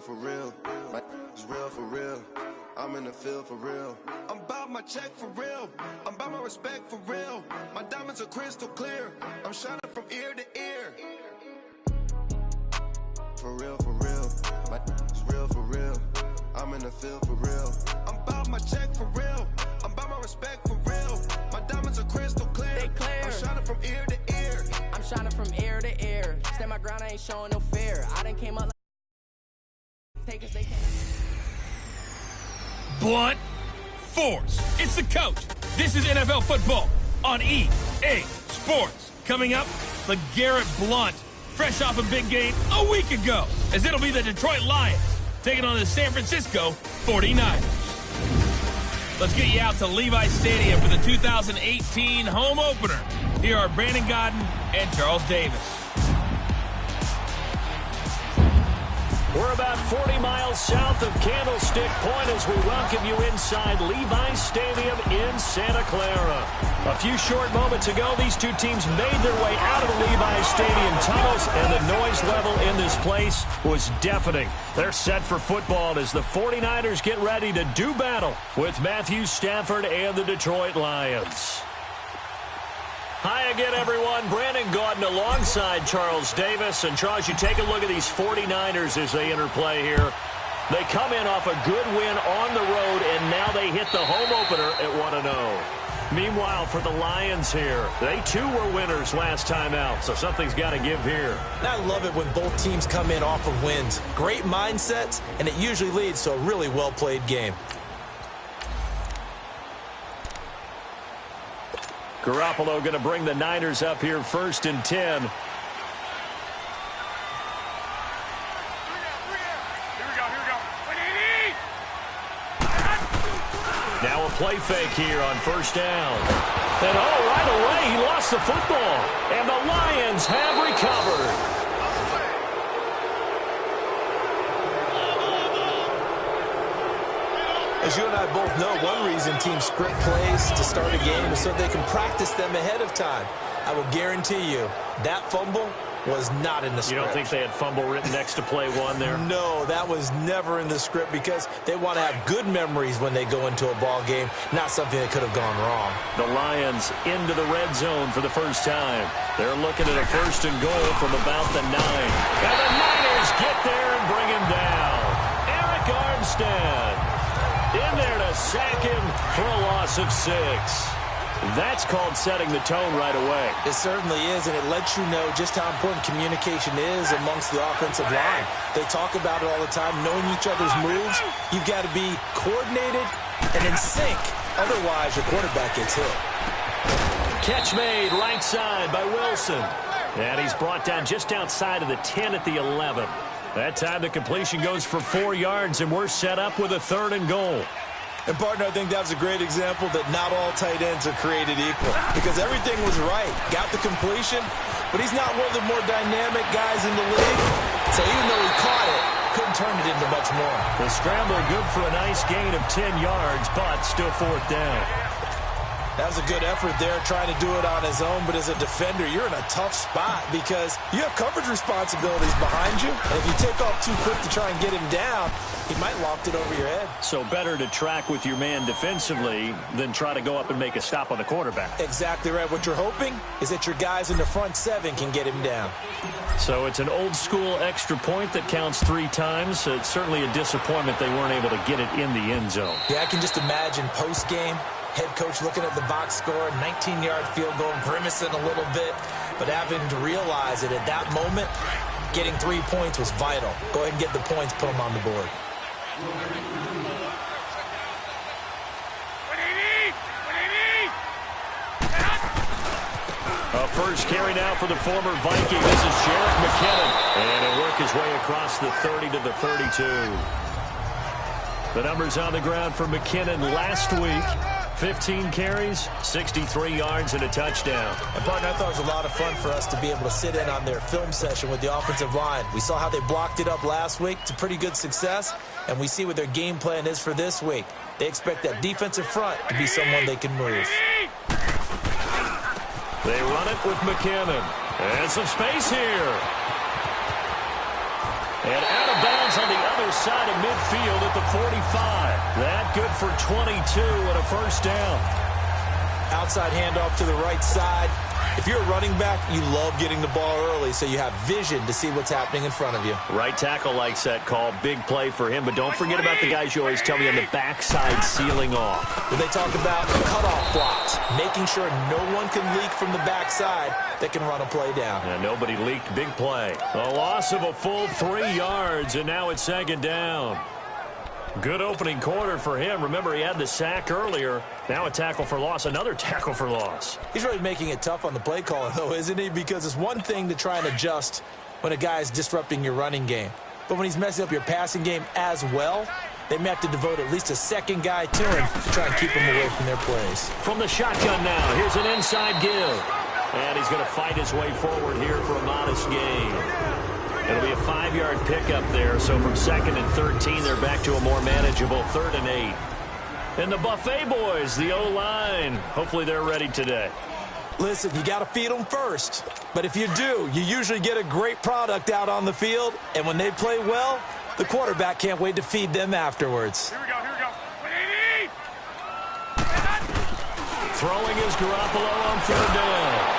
for real. My is real for real. I'm in the field for real. I'm about my check for real. I'm about my respect for real. My diamonds are crystal clear. I'm shining from ear to ear. For real, for real. My is real for real. I'm in the field for real. I'm about my check for real. I'm about my respect for real. My diamonds are crystal clear. They clear. I'm shining from ear to ear. I'm shining from ear to ear. Stand my ground, I ain't showing no fear. I done came up like takers, they can't. Blunt Force. It's the coach. This is NFL football on EA Sports. Coming up, LeGarrette Blunt, fresh off a big game a week ago, as it'll be the Detroit Lions taking on the San Francisco 49ers. Let's get you out to Levi Stadium for the 2018 home opener. Here are Brandon Gaudin and Charles Davis. We're about 40 miles south of Candlestick Point as we welcome you inside Levi Stadium in Santa Clara. A few short moments ago, these two teams made their way out of the Levi Stadium tunnels, and the noise level in this place was deafening. They're set for football as the 49ers get ready to do battle with Matthew Stafford and the Detroit Lions. Hi again, everyone. Brandon Gaudin alongside Charles Davis. And, Charles, you take a look at these 49ers as they interplay here. They come in off a good win on the road, and now they hit the home opener at 1-0. Meanwhile, for the Lions here, they too were winners last time out, so something's got to give here. I love it when both teams come in off of wins. Great mindsets, and it usually leads to a really well-played game. Garoppolo going to bring the Niners up here 1st and 10. Now a play fake here on 1st down. And right away he lost the football. And the Lions have recovered. As you and I both know, one reason teams script plays to start a game is so they can practice them ahead of time. I will guarantee you that fumble was not in the script. You don't think they had fumble written next to play one there? No, that was never in the script because they want to have good memories when they go into a ball game, not something that could have gone wrong. The Lions into the red zone for the first time. They're looking at a 1st and goal from about the 9. And the Niners get there and bring him down. Eric Armstead in there to sack him for a loss of 6. That's called setting the tone right away. It certainly is, and it lets you know just how important communication is amongst the offensive line. They talk about it all the time, knowing each other's moves. You've got to be coordinated and in sync. Otherwise, your quarterback gets hit. Catch made right side by Wilson. And he's brought down just outside of the 10 at the 11. That time the completion goes for 4 yards, and we're set up with a 3rd and goal. And, partner, I think that was a great example that not all tight ends are created equal because everything was right. Got the completion, but he's not one of the more dynamic guys in the league. So even though he caught it, couldn't turn it into much more. The scramble good for a nice gain of 10 yards, but still 4th down. That was a good effort there, trying to do it on his own. But as a defender, you're in a tough spot because you have coverage responsibilities behind you. And if you take off too quick to try and get him down, he might loft it over your head. So better to track with your man defensively than try to go up and make a stop on the quarterback. Exactly right. What you're hoping is that your guys in the front 7 can get him down. So it's an old-school extra point that counts 3 times. It's certainly a disappointment they weren't able to get it in the end zone. Yeah, I can just imagine post-game. Head coach looking at the box score, 19-yard field goal, grimacing a little bit, but having to realize that at that moment, getting 3 points was vital. Go ahead and get the points, put them on the board. A first carry now for the former Viking. This is Jerick McKinnon, and he'll work his way across the 30 to the 32. The numbers on the ground for McKinnon last week. 15 carries, 63 yards, and a touchdown. And, partner, I thought it was a lot of fun for us to be able to sit in on their film session with the offensive line. We saw how they blocked it up last week to pretty good success, and we see what their game plan is for this week. They expect that defensive front to be someone they can move. They run it with McKinnon. And some space here. And out of bounds on the other side of midfield at the 45. That good for 22 and a first down. Outside handoff to the right side. If you're a running back, you love getting the ball early so you have vision to see what's happening in front of you. Right tackle likes that call. Big play for him. But don't forget about the guys you always tell me on the backside sealing off. When they talk about cutoff blocks, making sure no one can leak from the backside that can run a play down. And nobody leaked. Big play. A loss of a full 3 yards, and now it's second down. Good opening quarter for him. Remember, he had the sack earlier. Now a tackle for loss, another tackle for loss. He's really making it tough on the play caller, though, isn't he? Because it's one thing to try and adjust when a guy is disrupting your running game. But when he's messing up your passing game as well, they may have to devote at least a second guy to him to try and keep him away from their plays. From the shotgun now, here's an inside give. And he's going to fight his way forward here for a modest gain. It'll be a 5-yard pickup there, so from 2nd and 13, they're back to a more manageable 3rd and 8. And the Buffet boys, the O-line, hopefully they're ready today. Listen, you got to feed them first. But if you do, you usually get a great product out on the field. And when they play well, the quarterback can't wait to feed them afterwards. Here we go. Throwing is Garoppolo on 3rd down.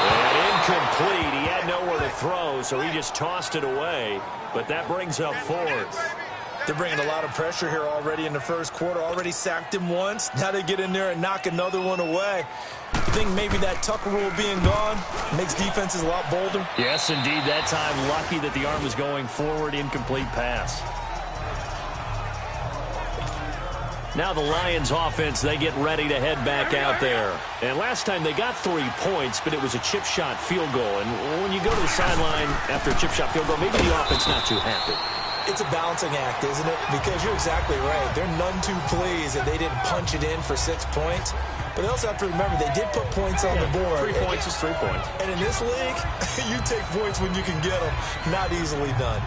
And incomplete. He had nowhere to throw, so he just tossed it away. But that brings up 4th. They're bringing a lot of pressure here already in the first quarter. Already sacked him once. Now they get in there and knock another one away. You think maybe that Tucker rule being gone makes defenses a lot bolder? Yes, indeed. That time, lucky that the arm was going forward. Incomplete pass. Now the Lions offense, they get ready to head back out there. And last time they got 3 points, but it was a chip shot field goal. And when you go to the sideline after a chip shot field goal, maybe the offense not too happy. It's a balancing act, isn't it? Because you're exactly right. They're none too pleased that they didn't punch it in for 6 points. But they also have to remember they did put points on the board. 3 points is 3 points. And in this league, you take points when you can get them. Not easily done.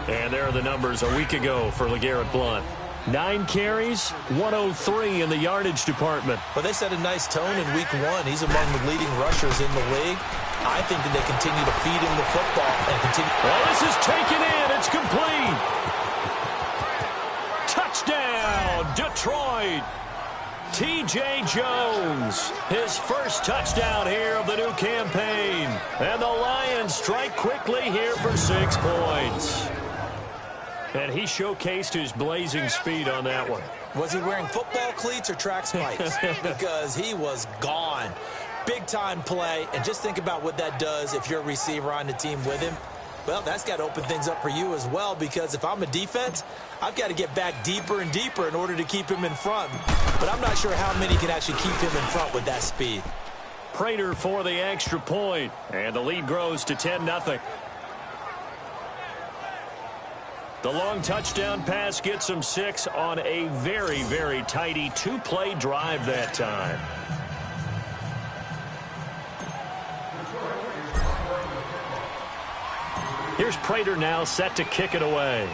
And there are the numbers a week ago for LeGarrette Blount. 9 carries, 103 in the yardage department. Well, they set a nice tone in week 1. He's among the leading rushers in the league. I think that they continue to feed him the football and continue. Well, this is taken in. It's complete. Touchdown, Detroit. T.J. Jones, his first touchdown here of the new campaign. And the Lions strike quickly here for 6 points. And he showcased his blazing speed on that one. Was he wearing football cleats or track spikes? Because he was gone. Big-time play, and just think about what that does if you're a receiver on the team with him. Well, that's got to open things up for you as well, because if I'm a defense, I've got to get back deeper and deeper in order to keep him in front. But I'm not sure how many can actually keep him in front with that speed. Prater for the extra point, and the lead grows to 10-0. The long touchdown pass gets him 6 on a very, very tidy 2-play drive that time. Here's Prater now set to kick it away.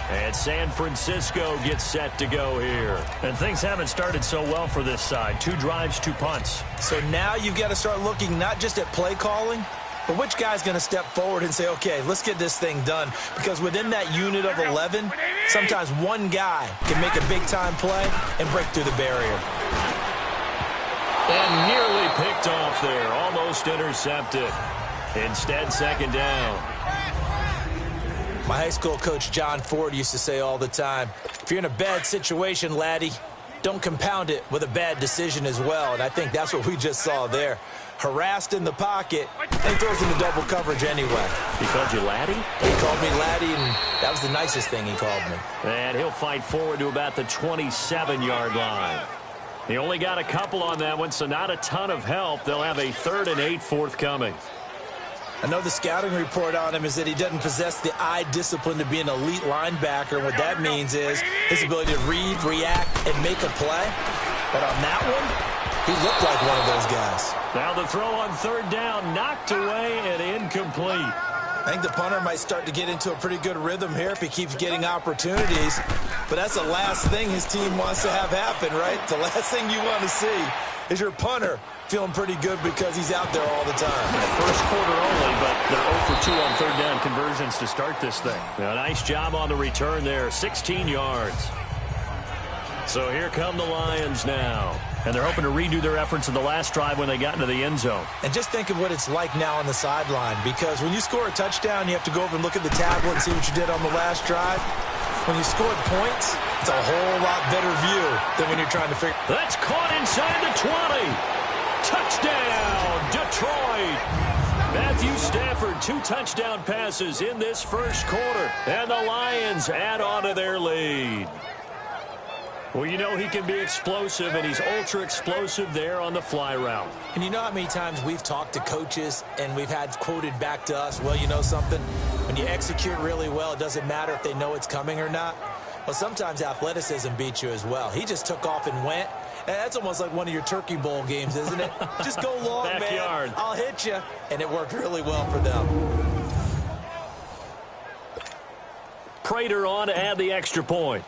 And San Francisco gets set to go here. And things haven't started so well for this side. 2 drives, 2 punts. So now you've got to start looking not just at play calling, but which guy's going to step forward and say, okay, let's get this thing done. Because within that unit of 11, sometimes one guy can make a big-time play and break through the barrier. And nearly picked off there. Almost intercepted. Instead, second down. My high school coach, John Ford, used to say all the time, if you're in a bad situation, laddie, don't compound it with a bad decision as well. And I think that's what we just saw there. Harassed in the pocket, and throws into double coverage anyway. He called you laddie? He called me laddie, and that was the nicest thing he called me. And he'll fight forward to about the 27-yard line. He only got a couple on that one, so not a ton of help. They'll have a 3rd and 8 forthcoming. I know the scouting report on him is that he doesn't possess the eye discipline to be an elite linebacker. What that means is his ability to read, react, and make a play. But on that one, he looked like one of those guys. Now the throw on 3rd down, knocked away and incomplete. I think the punter might start to get into a pretty good rhythm here if he keeps getting opportunities. But that's the last thing his team wants to have happen, right? The last thing you want to see is your punter feeling pretty good because he's out there all the time. First quarter only, but they're 0 for 2 on third down conversions to start this thing. A nice job on the return there, 16 yards. So here come the Lions now. And they're hoping to redo their efforts in the last drive when they got into the end zone. And just think of what it's like now on the sideline, because when you score a touchdown, you have to go over and look at the tablet and see what you did on the last drive. When you scored points, it's a whole lot better view than when you're trying to figure. That's caught inside the 20. Touchdown, Detroit. Matthew Stafford, 2 touchdown passes in this first quarter. And the Lions add on to their lead. Well, you know he can be explosive, and he's ultra-explosive there on the fly route. And you know how many times we've talked to coaches and we've had quoted back to us, well, you know something? When you execute really well, it doesn't matter if they know it's coming or not. Well, sometimes athleticism beats you as well. He just took off and went. And that's almost like one of your Turkey Bowl games, isn't it? Just go long, Backyard. man. I'll hit you. And it worked really well for them. Prater on to add the extra point.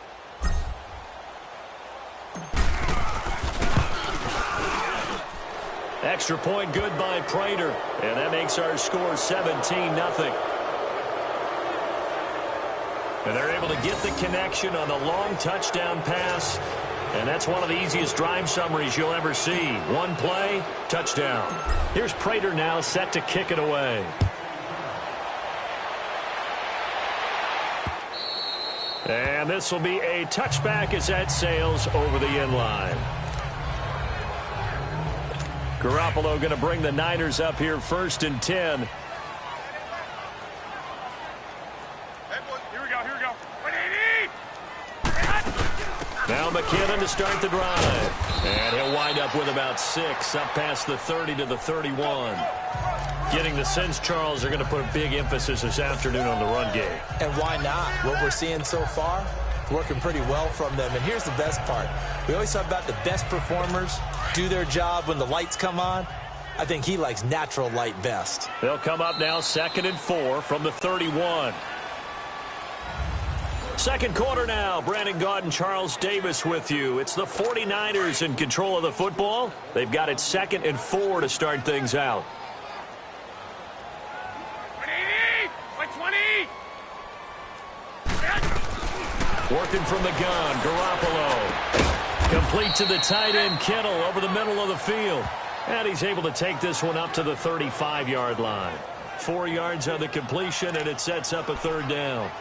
Extra point good by Prater. And that makes our score 17-0. And they're able to get the connection on the long touchdown pass. And that's one of the easiest drive summaries you'll ever see. One play, touchdown. Here's Prater now set to kick it away. And this will be a touchback as that sails over the end line. Garoppolo going to bring the Niners up here 1st and 10. Now McKinnon to start the drive. And he'll wind up with about 6 up past the 30 to the 31. Getting the sense, Charles, are going to put a big emphasis this afternoon on the run game. And why not? What we're seeing so far, working pretty well from them. And here's the best part. We always talk about the best performers do their job when the lights come on. I think he likes natural light best. They'll come up now 2nd and 4 from the 31. Second quarter now. Brandon Gaudin and Charles Davis with you. It's the 49ers in control of the football. They've got it 2nd and 4 to start things out. Working from the gun, Garoppolo. Complete to the tight end, Kittle, over the middle of the field. And he's able to take this one up to the 35-yard line. 4 yards on the completion, and it sets up a 3rd down.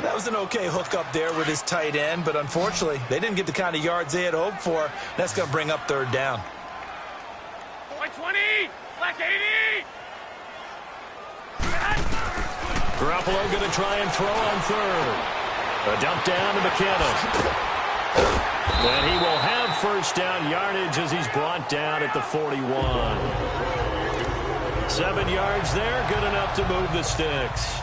That was an okay hook up there with his tight end, but unfortunately, they didn't get the kind of yards they had hoped for. That's going to bring up 3rd down. 20, black 80. Garoppolo going to try and throw on 3rd. A dump down to McKinnon. And he will have 1st down yardage as he's brought down at the 41. 7 yards there, good enough to move the sticks.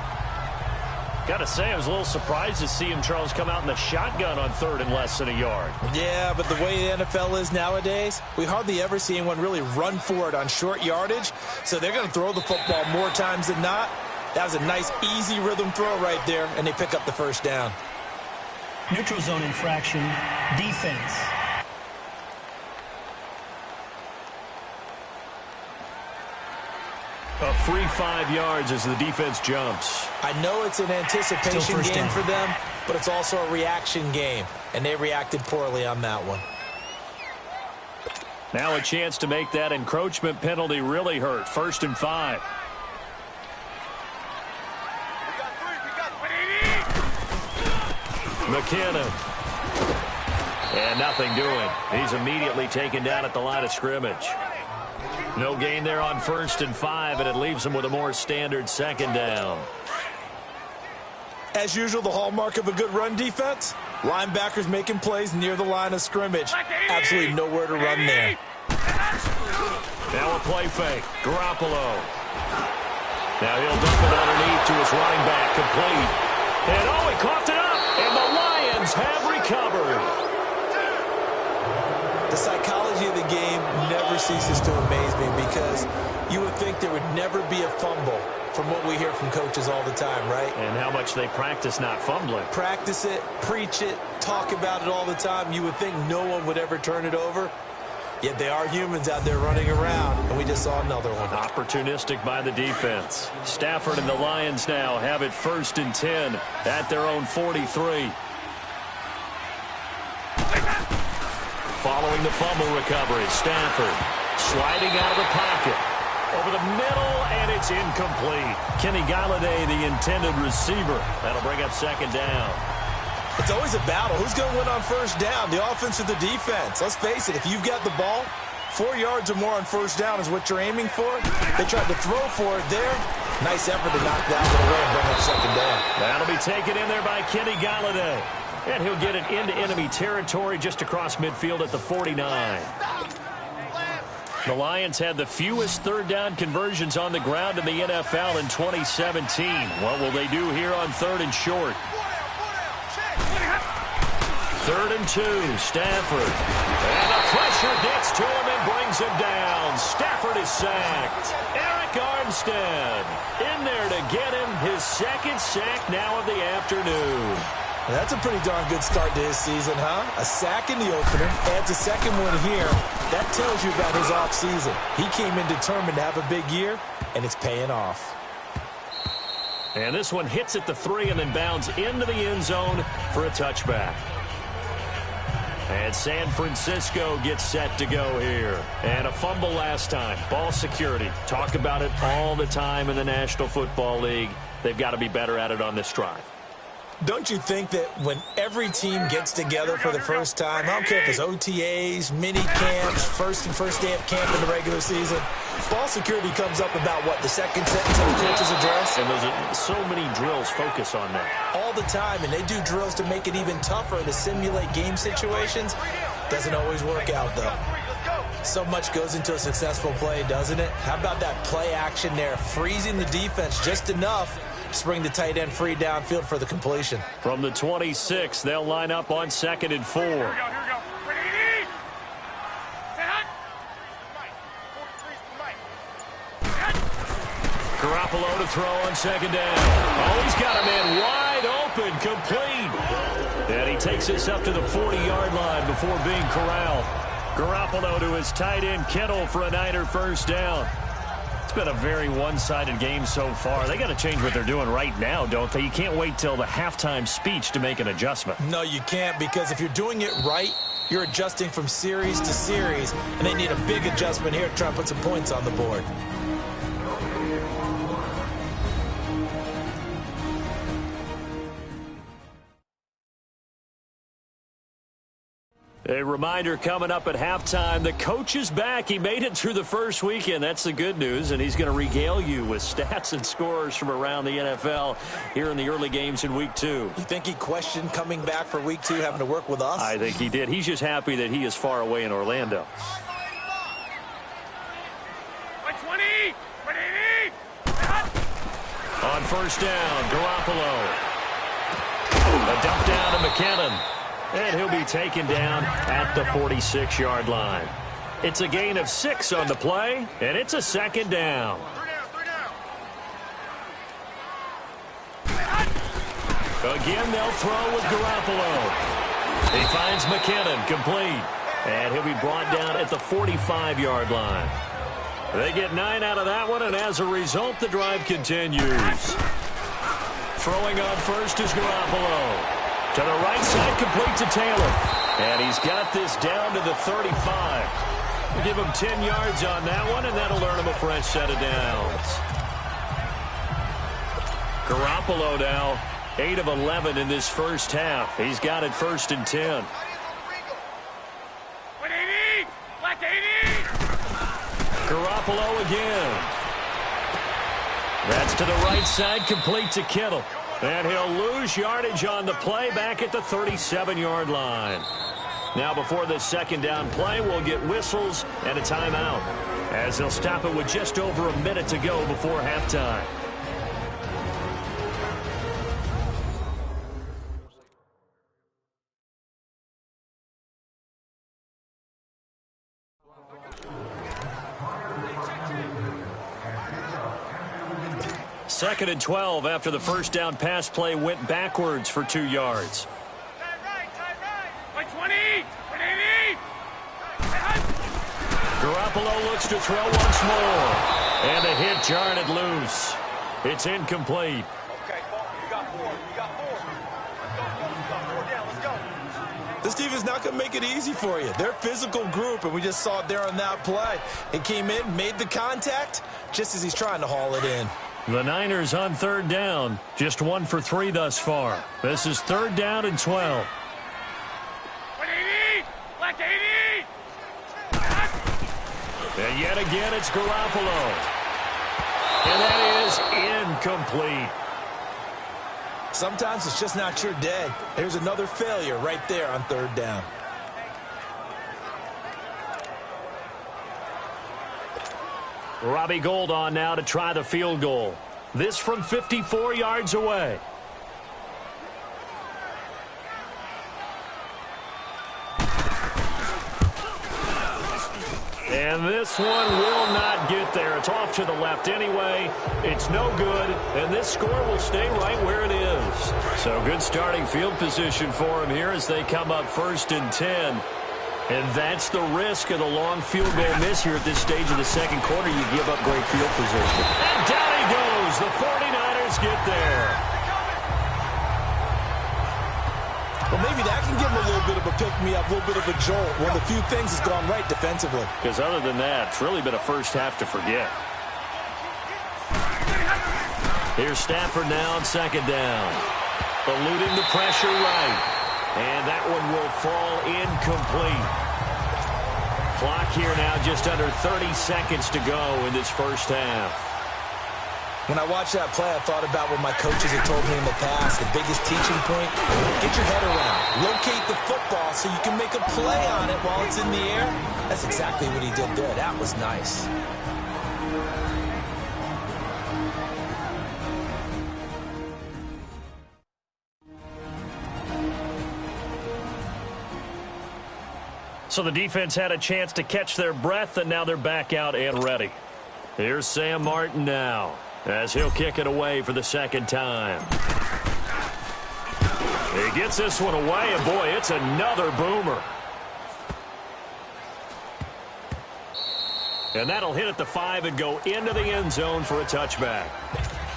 Got to say, I was a little surprised to see him, Charles, come out in the shotgun on 3rd and less than a yard. Yeah, but the way the NFL is nowadays, we hardly ever see anyone really run for it on short yardage. So they're going to throw the football more times than not. That was a nice, easy rhythm throw right there, and they pick up the 1st down. Neutral zone infraction, defense. A free 5 yards as the defense jumps. I know it's an anticipation game for them, but it's also a reaction game, and they reacted poorly on that one. Now a chance to make that encroachment penalty really hurt. 1st and 5. McKinnon. And nothing doing. He's immediately taken down at the line of scrimmage. No gain there on 1st and 5, and it leaves him with a more standard 2nd down. As usual, the hallmark of a good run defense, linebackers making plays near the line of scrimmage. Absolutely nowhere to run there. Now a play fake. Garoppolo. Now he'll dump it underneath to his running back. Complete. And oh, he coughed it up. And the Lions have recovered. The psychology of the game never ceases to amaze me because you would think there would never be a fumble from what we hear from coaches all the time, right? And how much they practice not fumbling. Practice it, preach it, talk about it all the time. You would think no one would ever turn it over. Yet they are humans out there running around, and we just saw another one. Opportunistic by the defense. Stafford and the Lions now have it 1st and 10 at their own 43. Following the fumble recovery, Stafford sliding out of the pocket. Over the middle, and it's incomplete. Kenny Golladay, the intended receiver. That'll bring up 2nd down. It's always a battle. Who's going to win on 1st down, the offense or the defense? Let's face it, if you've got the ball, 4 yards or more on 1st down is what you're aiming for. They tried to throw for it there. Nice effort to knock that one away and bring up 2nd down. That'll be taken in there by Kenny Golladay. And he'll get it into enemy territory just across midfield at the 49. The Lions had the fewest 3rd down conversions on the ground in the NFL in 2017. What will they do here on 3rd and short? 3rd and 2, Stafford. And the pressure gets to him and brings him down. Stafford is sacked. Eric Armstead in there to get him his 2nd sack now of the afternoon. That's a pretty darn good start to his season, huh? A sack in the opener, adds a 2nd one here. That tells you about his offseason. He came in determined to have a big year, and it's paying off. And this one hits at the 3 and then bounds into the end zone for a touchback. And San Francisco gets set to go here. And a fumble last time. Ball security. Talk about it all the time in the National Football League. They've got to be better at it on this drive. Don't you think that when every team gets together for the first time, I don't care if it's OTAs, mini camps, first day of camp in the regular season, ball security comes up about what, the 2nd sentence of the coach's address? And those are so many drills focus on that. All the time, and they do drills to make it even tougher to simulate game situations. Doesn't always work out, though. So much goes into a successful play, doesn't it? How about that play action there, freezing the defense just enough to bring the tight end free downfield for the completion. From the 26, they'll line up on 2nd and 4. Here we go. Ready? Garoppolo to throw on 2nd down. Oh, he's got a man wide open, complete. And he takes this up to the 40-yard line before being corralled. Garoppolo to his tight end, Kittle, for a Niner 1st down. It's been a very one-sided game so far. They got to change what they're doing right now, don't they? You can't wait till the halftime speech to make an adjustment. No, you can't, because if you're doing it right, you're adjusting from series to series, and they need a big adjustment here to try and put some points on the board. A reminder coming up at halftime, the coach is back. He made it through the first weekend. That's the good news, and he's going to regale you with stats and scores from around the NFL here in the early games in Week 2. You think he questioned coming back for Week 2, having to work with us? I think he did. He's just happy that he is far away in Orlando. 20, ready? On 1st down, Garoppolo. A dump down to McKinnon. And he'll be taken down at the 46-yard line. It's a gain of 6 on the play, and it's a 2nd down. Again, they'll throw with Garoppolo. He finds McKinnon, complete. And he'll be brought down at the 45-yard line. They get 9 out of that one, and as a result, the drive continues. Throwing on 1st is Garoppolo. To the right side, complete to Taylor. And he's got this down to the 35. We'll give him 10 yards on that one, and that'll earn him a fresh set of downs. Garoppolo now, 8 of 11 in this first half. He's got it 1st and 10. 180, black 80. Garoppolo again. That's to the right side, complete to Kittle. And he'll lose yardage on the play back at the 37-yard line. Now before the 2nd down play, we'll get whistles and a timeout, as they'll stop it with just over a minute to go before halftime. 2nd and 12 after the first down pass play went backwards for 2 yards. By 20, 180. Garoppolo looks to throw once more. And a hit jarred it loose. It's incomplete. Okay, you got 4. You got 4. Let's go. 4 down. Let's go. This defense not going to make it easy for you. They're a physical group, and we just saw it there on that play. It came in, made the contact, just as he's trying to haul it in. The Niners on 3rd down. Just 1 for 3 thus far. This is 3rd down and 12. 180. Left 80. And yet again, it's Garoppolo. And that is incomplete. Sometimes it's just not your day. There's another failure right there on 3rd down. Robbie Gould on now to try the field goal. This from 54 yards away. And this one will not get there. It's off to the left anyway. It's no good, and this score will stay right where it is. So good starting field position for him here as they come up 1st and 10. And that's the risk of the long field goal miss here at this stage of the 2nd quarter. You give up great field position. And down he goes. The 49ers get there. Well, maybe that can give him a little bit of a pick-me-up, a little bit of a jolt. One of the few things that's gone right defensively. Because other than that, it's really been a first half to forget. Here's Stafford now on 2nd down. Eluding the pressure right. And that one will fall incomplete. Clock here now just under 30 seconds to go in this first half. When I watched that play, I thought about what my coaches had told me in the past. The biggest teaching point, get your head around. Locate the football so you can make a play on it while it's in the air. That's exactly what he did there. That was nice. So the defense had a chance to catch their breath, and now they're back out and ready. Here's Sam Martin now, as he'll kick it away for the 2nd time. He gets this one away, and boy, it's another boomer. And that'll hit at the 5 and go into the end zone for a touchback.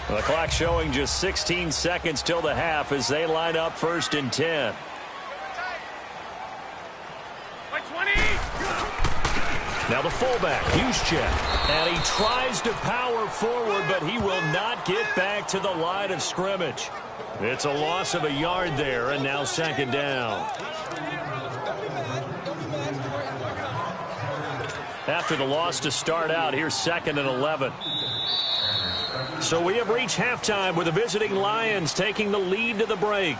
The clock showing just 16 seconds till the half as they line up 1st and 10. By 20. Now the fullback, Juszczyk, and he tries to power forward, but he will not get back to the line of scrimmage. It's a loss of a yard there, and now 2nd down. After the loss to start out, here's 2nd and 11. So we have reached halftime with the visiting Lions taking the lead to the break.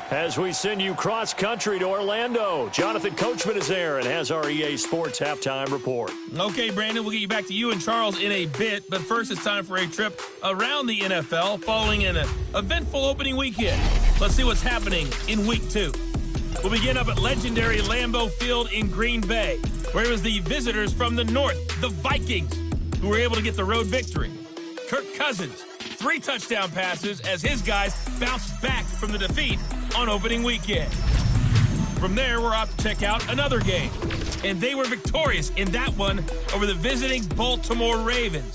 As we send you cross-country to Orlando, Jonathan Coachman is there and has our EA Sports halftime report. Okay, Brandon, we'll get you back to you and Charles in a bit, but first it's time for a trip around the NFL following an eventful opening weekend. Let's see what's happening in Week 2. We'll begin up at legendary Lambeau Field in Green Bay, where it was the visitors from the north, the Vikings, who were able to get the road victory. Kirk Cousins, 3 touchdown passes as his guys bounced back from the defeat on opening weekend. From there, we're off to check out another game, and they were victorious in that one over the visiting Baltimore Ravens.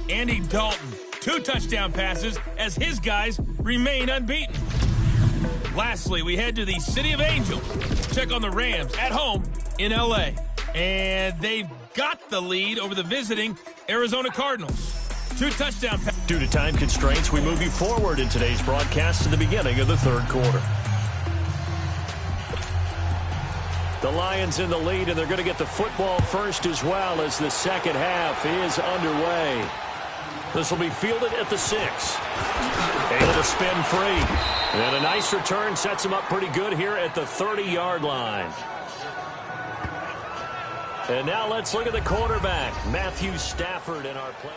Andy Dalton, 2 touchdown passes as his guys remain unbeaten. Lastly, we head to the City of Angels to check on the Rams at home in L.A. And they've got the lead over the visiting Arizona Cardinals. 2 touchdown passes. Due to time constraints, we move you forward in today's broadcast to the beginning of the 3rd quarter. The Lions in the lead, and they're going to get the football first as well as the 2nd half is underway. This will be fielded at the 6. Able to spin free. And a nice return sets him up pretty good here at the 30-yard line. And now let's look at the quarterback, Matthew Stafford, in our play.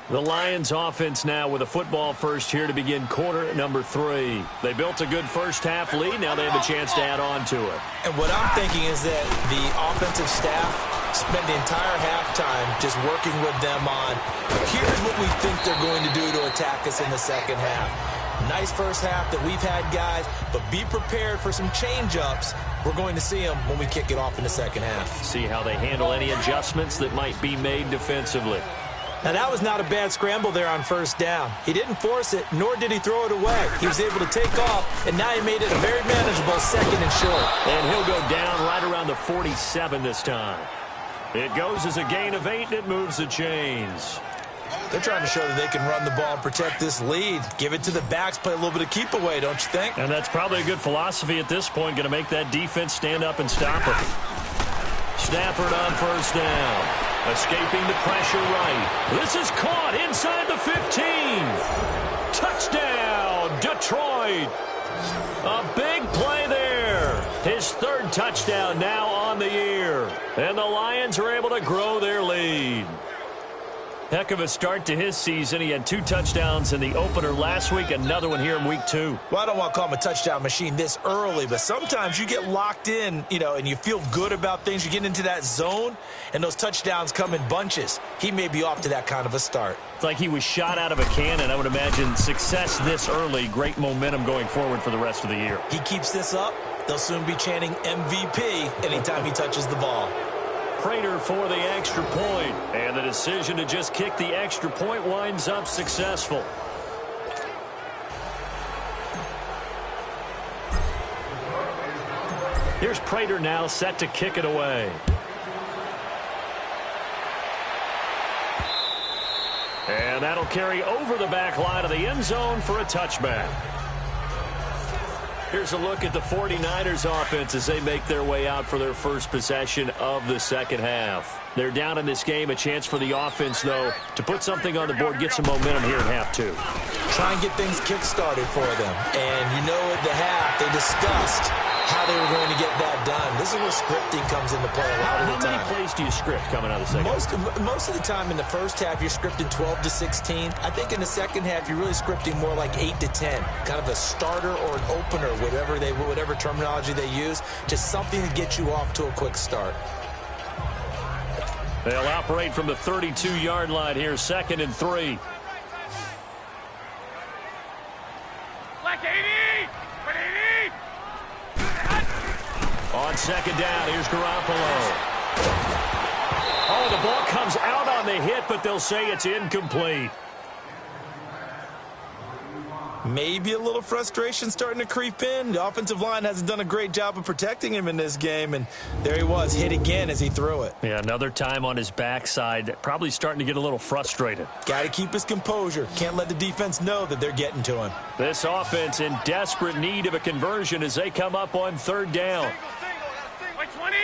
The Lions offense now with a football first here to begin quarter number 3. They built a good first half lead. Now they have a chance to add on to it. And what I'm thinking is that the offensive staff spend the entire halftime just working with them on, here's what we think they're going to do to attack us in the second half. Nice first half that we've had, guys, but be prepared for some change-ups. We're going to see them when we kick it off in the second half. See how they handle any adjustments that might be made defensively. Now, that was not a bad scramble there on first down. He didn't force it, nor did he throw it away. He was able to take off, and now he made it a very manageable second and short. And he'll go down right around the 47 this time. It goes as a gain of 8, and it moves the chains. They're trying to show that they can run the ball and protect this lead. Give it to the backs, play a little bit of keep away, don't you think? And that's probably a good philosophy at this point, going to make that defense stand up and stop her. Stafford on first down. Escaping the pressure right. This is caught inside the 15. Touchdown, Detroit. A big play there. His third touchdown now on the year. And the Lions are able to grow their lead. Heck of a start to his season. He had 2 touchdowns in the opener last week, another one here in week 2. Well, I don't want to call him a touchdown machine this early, but sometimes you get locked in, and you feel good about things. You get into that zone, and those touchdowns come in bunches. He may be off to that kind of a start. It's like he was shot out of a cannon. I would imagine success this early, great momentum going forward for the rest of the year. He keeps this up, they'll soon be chanting MVP anytime he touches the ball. Prater for the extra point, and the decision to just kick the extra point winds up successful. Here's Prater now set to kick it away. And that'll carry over the back line of the end zone for a touchback. Here's a look at the 49ers offense as they make their way out for their first possession of the second half. They're down in this game. A chance for the offense, though, to put something on the board, get some momentum here in half 2. Try and get things kick-started for them. And at the half, they discussed how they were going to get that done. This is where scripting comes into play a lot of the time. How many plays do you script coming out of the second half? Most of the time in the first half, you're scripting 12 to 16. I think in the second half, you're really scripting more like 8 to 10. Kind of a starter or an opener, whatever terminology they use. Just something to get you off to a quick start. They'll operate from the 32-yard line here, 2nd and 3. Black 80! Put 80! On second down, here's Garoppolo. Oh, the ball comes out on the hit, but they'll say it's incomplete. Maybe a little frustration starting to creep in. The offensive line hasn't done a great job of protecting him in this game, and there he was, hit again as he threw it. Yeah, another time on his backside, probably starting to get a little frustrated. Got to keep his composure. Can't let the defense know that they're getting to him. This offense in desperate need of a conversion as they come up on third down. By 20!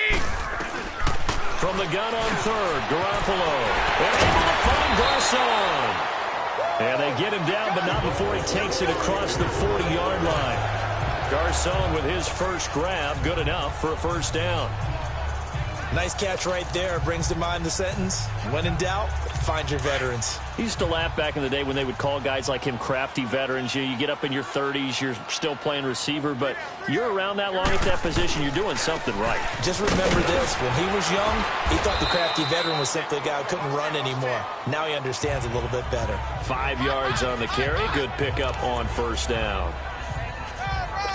From the gun on third, Garoppolo. And able to find Garcon. And they get him down, but not before he takes it across the 40-yard line. Garcon with his first grab, good enough for a first down. Nice catch right there. Brings to mind the sentence, when in doubt, find your veterans. He used to laugh back in the day when they would call guys like him crafty veterans. You get up in your 30s, you're still playing receiver, but you're around that long at that position, you're doing something right. Just remember this, when he was young, he thought the crafty veteran was simply a guy who couldn't run anymore. Now he understands a little bit better. 5 yards on the carry, good pickup on first down.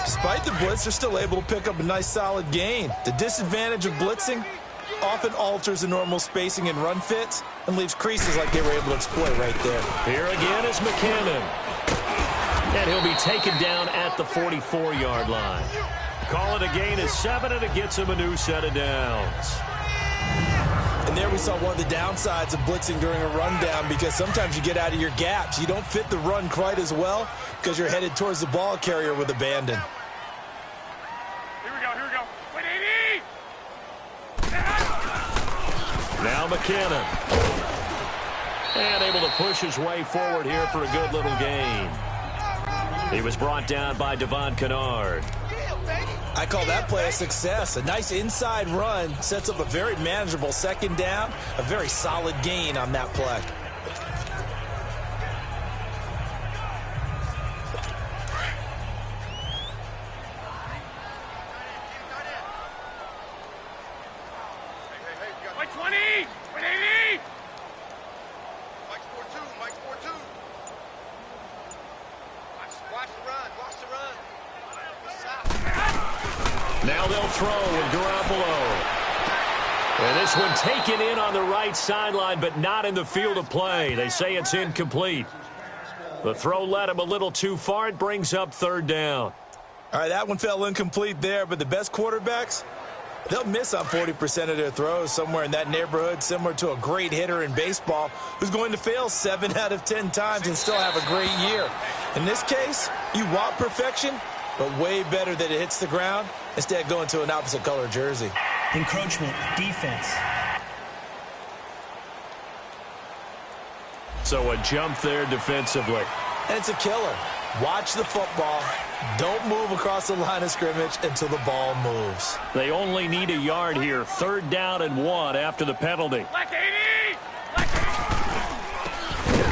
Despite the blitz, they're still able to pick up a nice solid gain. The disadvantage of blitzing often alters the normal spacing and run fits and leaves creases like they were able to exploit right there. Here again is McKinnon. And he'll be taken down at the 44-yard line. Call it a gain of 7, and it gets him a new set of downs. And there we saw one of the downsides of blitzing during a rundown, because sometimes you get out of your gaps. You don't fit the run quite as well because you're headed towards the ball carrier with abandon. Here we go. Wait, 80! Now McKinnon. And able to push his way forward here for a good little gain. He was brought down by Devon Kennard. I call that play a success. A nice inside run sets up a very manageable second down, a very solid gain on that play. By 20! Now they'll throw with Garoppolo. And this one taken in on the right sideline, but not in the field of play. They say it's incomplete. The throw led him a little too far. It brings up third down. All right, that one fell incomplete there, but the best quarterbacks, they'll miss on 40% of their throws, somewhere in that neighborhood, similar to a great hitter in baseball who's going to fail 7 out of 10 times and still have a great year. In this case, you want perfection, but way better that it hits the ground instead of going to an opposite color jersey. Encroachment, defense. So a jump there defensively. And it's a killer. Watch the football. Don't move across the line of scrimmage until the ball moves. They only need a yard here. Third down and 1 after the penalty.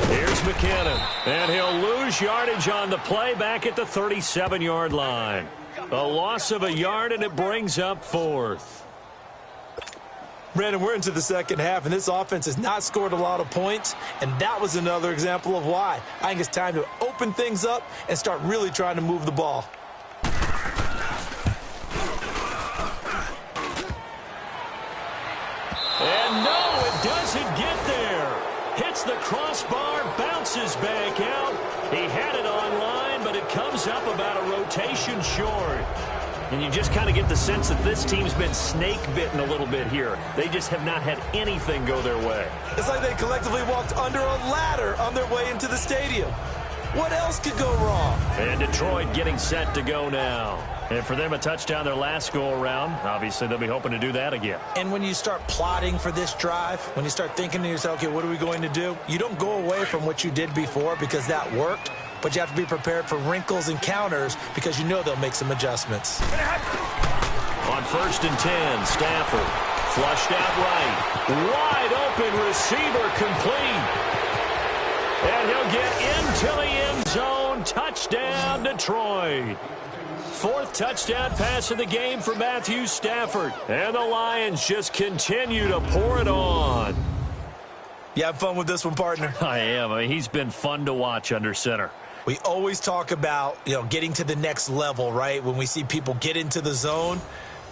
Here's McKinnon. And he'll lose yardage on the play back at the 37-yard line. A loss of a yard, and it brings up 4th. Brandon, we're into the second half, and this offense has not scored a lot of points, and that was another example of why. I think it's time to open things up and start really trying to move the ball. And no, it doesn't get there. Hits the crossbar, bounces back out. He had it online, but it comes up about a rotation short. And you just kind of get the sense that this team's been snake-bitten a little bit here. They just have not had anything go their way. It's like they collectively walked under a ladder on their way into the stadium. What else could go wrong? And Detroit getting set to go now. And for them, a touchdown their last go-around. Obviously, they'll be hoping to do that again. And when you start plotting for this drive, when you start thinking to yourself, okay, what are we going to do? You don't go away from what you did before because that worked. But you have to be prepared for wrinkles and counters because you know they'll make some adjustments. On 1st and 10, Stafford flushed out right. Wide open receiver complete. And he'll get into the end zone. Touchdown, Detroit. 4th touchdown pass of the game for Matthew Stafford. And the Lions just continue to pour it on. You have fun with this one, partner? I am. I mean, he's been fun to watch under center. We always talk about, getting to the next level, right? When we see people get into the zone,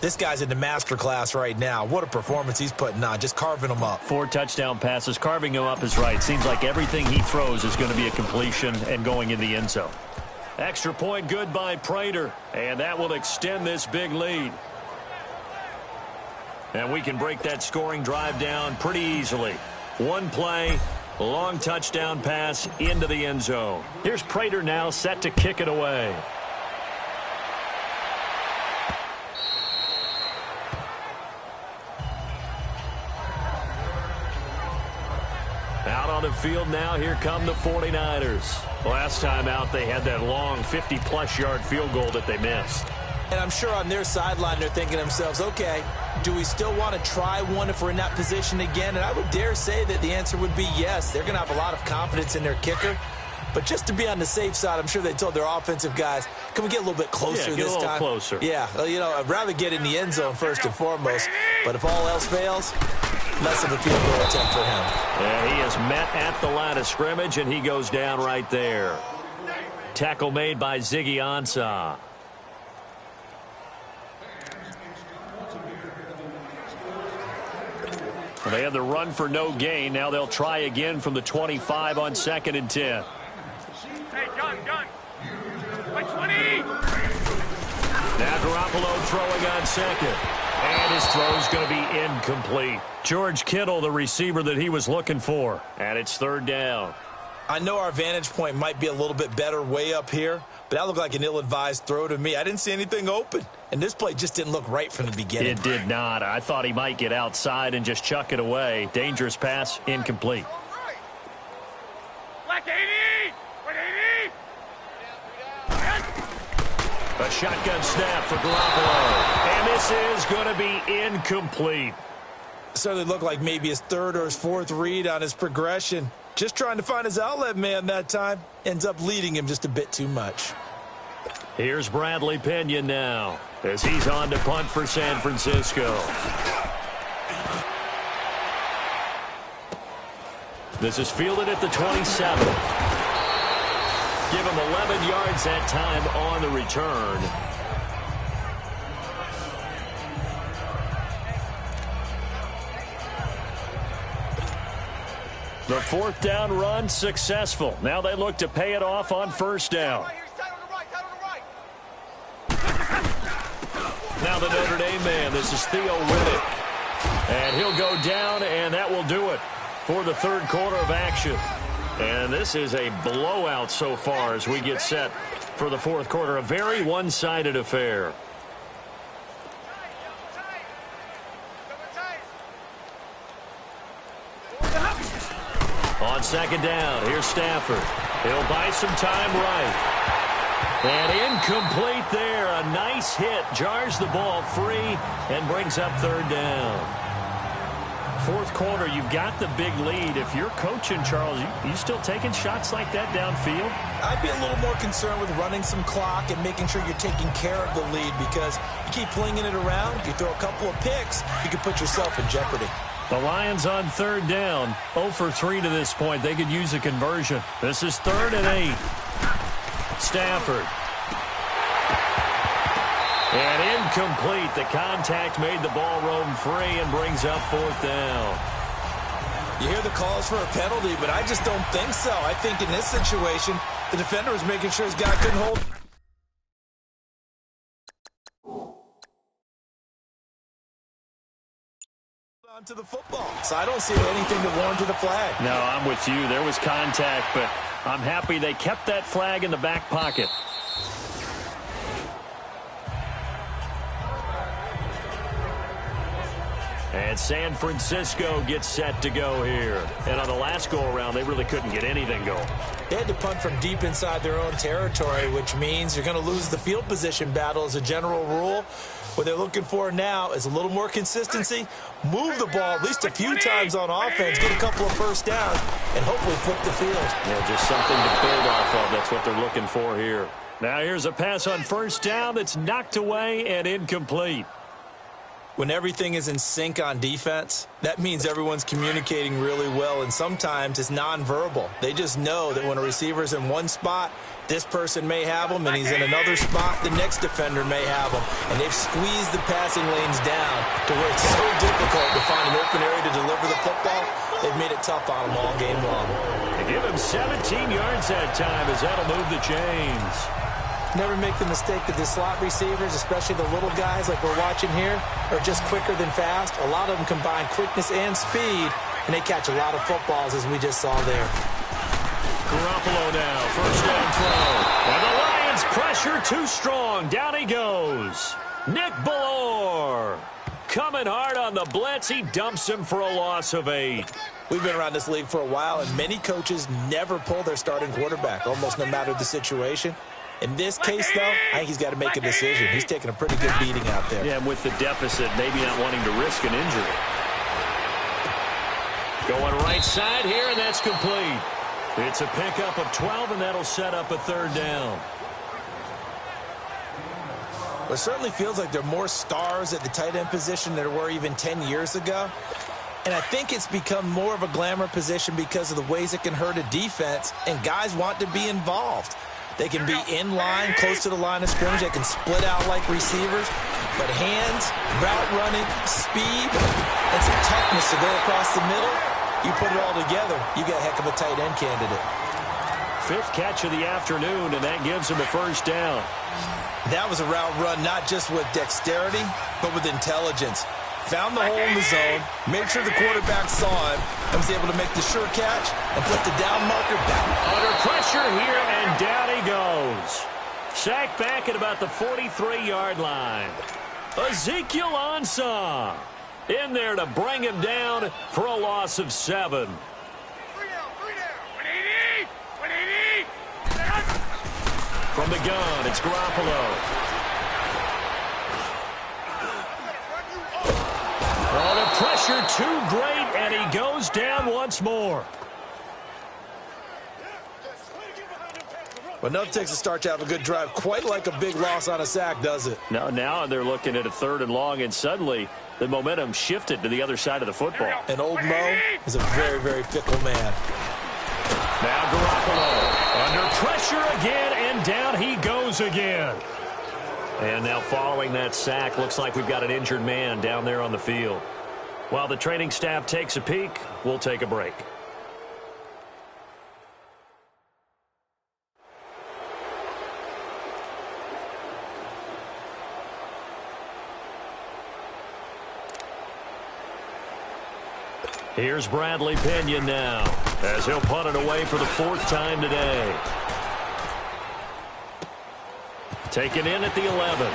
this guy's in the master class right now. What a performance he's putting on, just carving them up. 4 touchdown passes. Carving them up is right. Seems like everything he throws is going to be a completion and going in the end zone. Extra point good by Prater, and that will extend this big lead. And we can break that scoring drive down pretty easily. One play. Long touchdown pass into the end zone. Here's Prater now set to kick it away. Out on the field now, here come the 49ers. Last time out, they had that long 50-plus yard field goal that they missed. And I'm sure on their sideline they're thinking to themselves, okay, do we still want to try one if we're in that position again? And I would dare say that the answer would be yes. They're going to have a lot of confidence in their kicker. But just to be on the safe side, I'm sure they told their offensive guys, can we get a little bit closer this time? Get a little closer. Yeah, I'd rather get in the end zone first and foremost. But if all else fails, less of a field goal attempt for him. And he is met at the line of scrimmage, and he goes down right there. Tackle made by Ziggy Ansah. Well, they had the run for no gain. Now they'll try again from the 25 on 2nd and 10. Hey, gun. By 20. Now Garoppolo throwing on 2nd. And his throw's going to be incomplete. George Kittle, the receiver that he was looking for. And it's 3rd down. I know our vantage point might be a little bit better way up here, but that looked like an ill-advised throw to me. I didn't see anything open, and this play just didn't look right from the beginning. It did not. I thought he might get outside and just chuck it away. Dangerous pass, incomplete. Black 80! 180! A shotgun snap for Garoppolo. And this is going to be incomplete. Certainly looked like maybe his 3rd or his 4th read on his progression. Just trying to find his outlet man that time. Ends up leading him just a bit too much. Here's Bradley Pinion now as he's on to punt for San Francisco. This is fielded at the 27. Give him 11 yards that time on the return. The fourth down run successful. Now they look to pay it off on first down. Now the Notre Dame man, this is Theo Riddick. And he'll go down, and that will do it for the third quarter of action. And this is a blowout so far as we get set for the fourth quarter. A very one-sided affair. On second down, here's Stafford. He'll buy some time right. And incomplete there. A nice hit. Jars the ball free and brings up third down. Fourth quarter, you've got the big lead. If you're coaching, Charles, you still taking shots like that downfield? I'd be a little more concerned with running some clock and making sure you're taking care of the lead, because you keep flinging it around, you throw a couple of picks, you can put yourself in jeopardy. The Lions on third down, 0 for 3 to this point. They could use a conversion. This is 3rd and 8. Stafford. And incomplete. The contact made the ball roam free and brings up fourth down. You hear the calls for a penalty, but I just don't think so. I think in this situation, the defender was making sure his guy couldn't hold on to the football. So I don't see anything that warranted a flag. No, I'm with you. There was contact, but I'm happy they kept that flag in the back pocket. And San Francisco gets set to go here. And on the last go-around, they really couldn't get anything going. They had to punt from deep inside their own territory, which means you're going to lose the field position battle as a general rule. What they're looking for now is a little more consistency, move the ball at least a few times on offense, get a couple of first downs, and hopefully flip the field. Yeah, just something to build off of. That's what they're looking for here. Now here's a pass on first down that's knocked away and incomplete. When everything is in sync on defense, that means everyone's communicating really well, and sometimes it's nonverbal. They just know that when a receiver's in one spot, this person may have him, and he's in another spot, the next defender may have him. And they've squeezed the passing lanes down to where it's so difficult to find an open area to deliver the football. They've made it tough on him all game long. They give him 17 yards that time as that'll move the chains. Never make the mistake that the slot receivers, especially the little guys like we're watching here, are just quicker than fast. A lot of them combine quickness and speed, and they catch a lot of footballs, as we just saw there. Garoppolo now, first down throw. And the Lions pressure too strong. Down he goes. Nick Bellore coming hard on the blitz. He dumps him for a loss of 8. We've been around this league for a while, and many coaches never pull their starting quarterback, almost no matter the situation. In this case, though, I think he's got to make a decision. He's taking a pretty good beating out there. Yeah, and with the deficit, maybe not wanting to risk an injury. Going right side here, and that's complete. It's a pickup of 12, and that'll set up a third down. Well, it certainly feels like there are more stars at the tight end position than there were even 10 years ago. And I think it's become more of a glamour position because of the ways it can hurt a defense, and guys want to be involved. They can be in line, close to the line of scrimmage. They can split out like receivers. But hands, route running, speed, and some toughness to go across the middle, you put it all together, you got a heck of a tight end candidate. 5th catch of the afternoon, and that gives him a first down. That was a route run not just with dexterity, but with intelligence. Found the hole in the zone, made sure the quarterback saw him, and was able to make the sure catch and put the down marker back. Under pressure here, and down he goes. Sacked back at about the 43-yard line. Ezekiel Ansah in there to bring him down for a loss of 7. From the gun, it's Garoppolo. Oh, the pressure too great, and he goes down once more. Well, nothing takes a start to have a good drive, quite like a big loss on a sack, does it? Now they're looking at a 3rd and long, and suddenly the momentum shifted to the other side of the football. And old Mo is a very, very fickle man. Now Garoppolo under pressure. pressure again, and down he goes again. And now following that sack, looks like we've got an injured man down there on the field. While the training staff takes a peek, we'll take a break. Here's Bradley Pinion now, as he'll punt it away for the 4th time today. Taken in at the 11.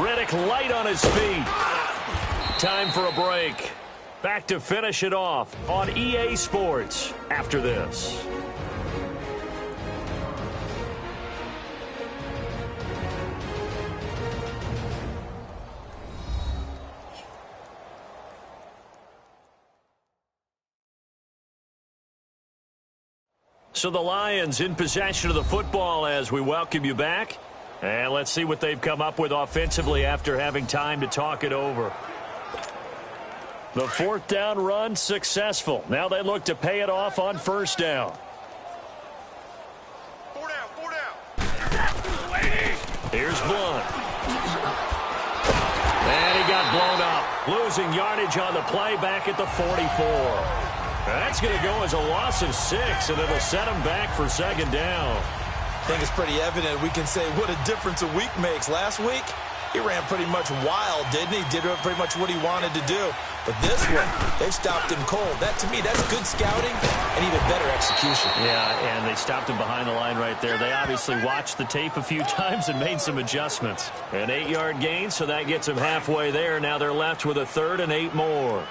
Riddick light on his feet. Time for a break. Back to finish it off on EA Sports after this. So the Lions in possession of the football as we welcome you back. And let's see what they've come up with offensively after having time to talk it over. The 4th down run successful. Now they look to pay it off on 1st down. 4 down. Here's Blunt. And he got blown up. Losing yardage on the play back at the 44. That's going to go as a loss of 6, and it'll set him back for 2nd down. I think it's pretty evident. We can say what a difference a week makes. Last week, he ran pretty much wild, didn't he? Did pretty much what he wanted to do. But this one, they stopped him cold. That, to me, that's good scouting and even better execution. Yeah, and they stopped him behind the line right there. They obviously watched the tape a few times and made some adjustments. An 8-yard gain, so that gets them halfway there. Now they're left with a 3rd and 8 more.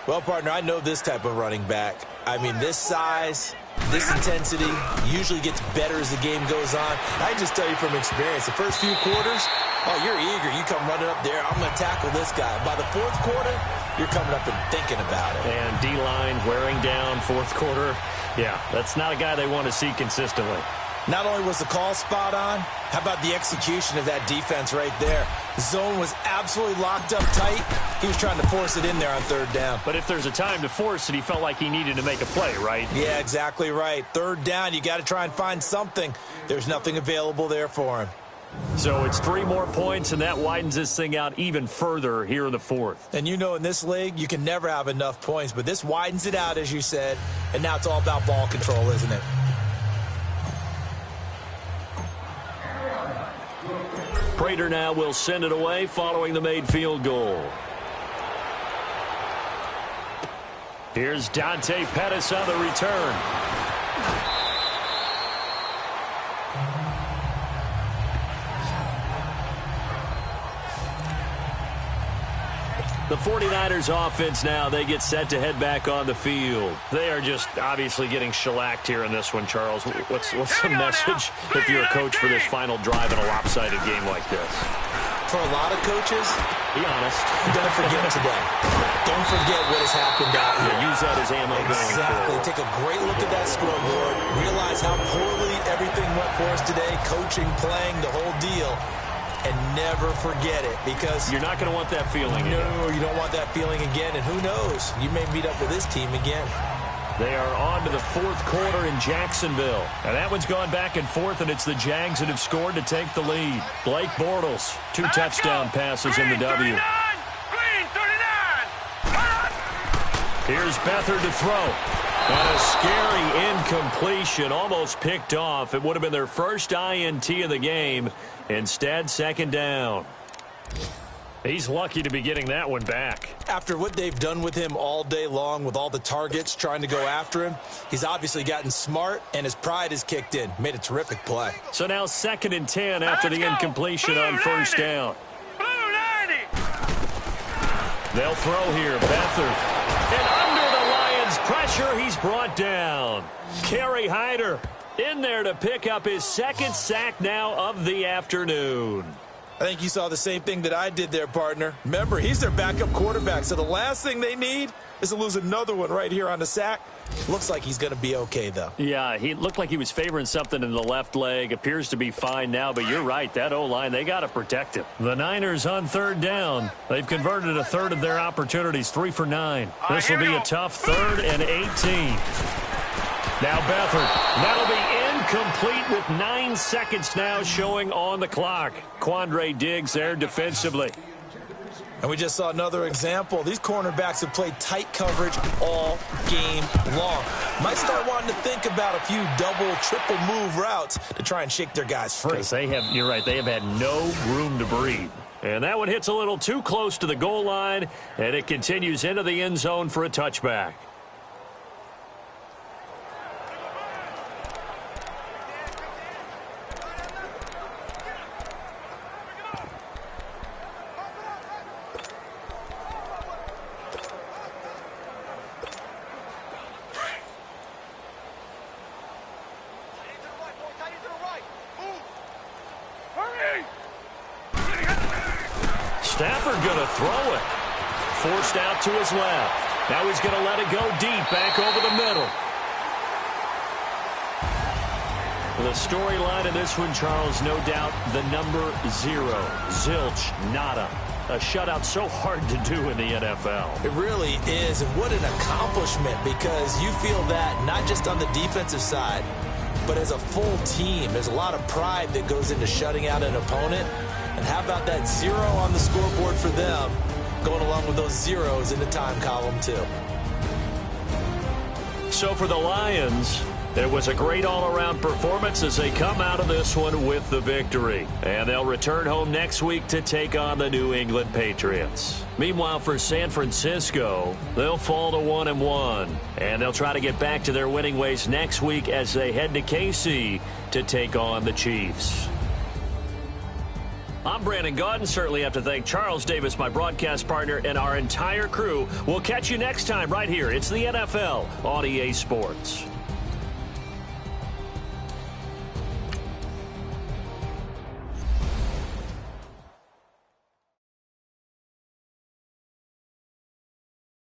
Well, partner, I know this type of running back. I mean, this size, this intensity usually gets better as the game goes on. I just tell you from experience, the first few quarters, oh, you're eager. You come running up there. I'm going to tackle this guy. By the 4th quarter, you're coming up and thinking about it. And D-line wearing down 4th quarter. Yeah, that's not a guy they want to see consistently. Not only was the call spot on, how about the execution of that defense right there? The zone was absolutely locked up tight. He was trying to force it in there on 3rd down. But if there's a time to force it, he felt like he needed to make a play, right? Yeah, exactly right. 3rd down, you got to try and find something. There's nothing available there for him. So it's 3 more points, and that widens this thing out even further here in the 4th. And you know in this league, you can never have enough points, but this widens it out, as you said, and now it's all about ball control, isn't it? Prater now will send it away following the made field goal. Here's Dante Pettis on the return. The 49ers offense now, they get set to head back on the field. They are just obviously getting shellacked here in this one, Charles. What's the message if you're a coach for this final drive in a lopsided game like this? For a lot of coaches, be honest, don't forget today. Don't forget what has happened out here. Yeah, use that as ammo. Exactly. Take a great look at that scoreboard. Realize how poorly everything went for us today. Coaching, playing, the whole deal. And never forget it, because you're not going to want that feeling again. No, you don't want that feeling again. And who knows? You may meet up with this team again. They are on to the 4th quarter in Jacksonville. And that one's gone back and forth, and it's the Jags that have scored to take the lead. Blake Bortles, 2 touchdown passes in the W. Green 39. Here's Beathard to throw. And a scary incompletion, almost picked off. It would have been their first INT of the game. Instead, 2nd down. He's lucky to be getting that one back. After what they've done with him all day long, with all the targets trying to go after him, he's obviously gotten smart, and his pride has kicked in. Made a terrific play. So now 2nd and 10 after the incompletion on 1st down. Blue 90. They'll throw here. Beathard. And under the Lions' pressure, he's brought down. Kerry Hyder in there to pick up his 2nd sack now of the afternoon. I think you saw the same thing that I did there, partner. Remember, he's their backup quarterback, so the last thing they need is to lose another one right here on the sack. Looks like he's going to be okay, though. Yeah, he looked like he was favoring something in the left leg. Appears to be fine now, but you're right. That O-line, they got to protect him. The Niners on third down. They've converted a third of their opportunities, 3 for 9. This will be a tough 3rd and 18. Now Beathard. That'll be incomplete with 9 seconds now showing on the clock. Quandre Diggs there defensively. And we just saw another example. These cornerbacks have played tight coverage all game long. Might start wanting to think about a few double, triple move routes to try and shake their guys free. Because you're right, they have had no room to breathe. And that one hits a little too close to the goal line, and it continues into the end zone for a touchback. Stafford going to throw it. Forced out to his left. Now he's going to let it go deep, back over the middle. The storyline in this one, Charles, no doubt the number 0. Zilch, nada. A shutout so hard to do in the NFL. It really is, and what an accomplishment, because you feel that not just on the defensive side, but as a full team. There's a lot of pride that goes into shutting out an opponent. And how about that 0 on the scoreboard for them, going along with those zeros in the time column, too. So for the Lions, it was a great all-around performance as they come out of this one with the victory. And they'll return home next week to take on the New England Patriots. Meanwhile, for San Francisco, they'll fall to 1-1. And they'll try to get back to their winning ways next week as they head to KC to take on the Chiefs. I'm Brandon Gaudin. Certainly have to thank Charles Davis, my broadcast partner, and our entire crew. We'll catch you next time right here. It's the NFL on EA Sports.